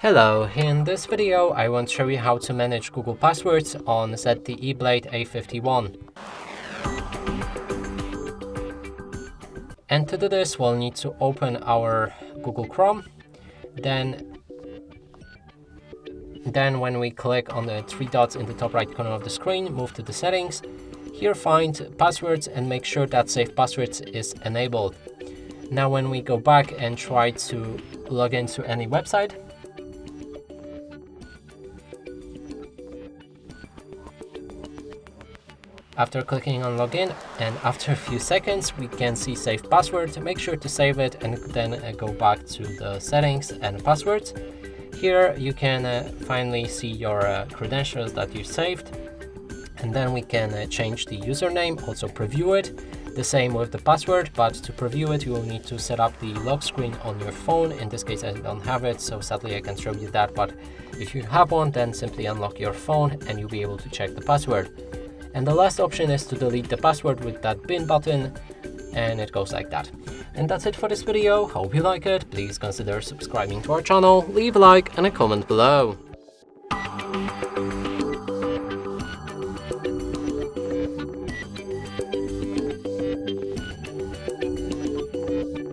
Hello, in this video I want to show you how to manage Google passwords on ZTE Blade A51. And to do this we'll need to open our Google Chrome. Then when we click on the three dots in the top right corner of the screen, move to the settings. Here find passwords and make sure that save passwords is enabled. Now when we go back and try to log into any website, after clicking on login and after a few seconds we can see save password. Make sure to save it and then go back to the settings and passwords. Here you can finally see your credentials that you saved, and then we can change the username, also preview it. The same with the password, but to preview it you will need to set up the lock screen on your phone. In this case I don't have it, so sadly I can't show you that, but if you have one then simply unlock your phone and you'll be able to check the password. And the last option is to delete the password with that bin button, and it goes like that. And that's it for this video. Hope you like it. Please consider subscribing to our channel, leave a like and a comment below.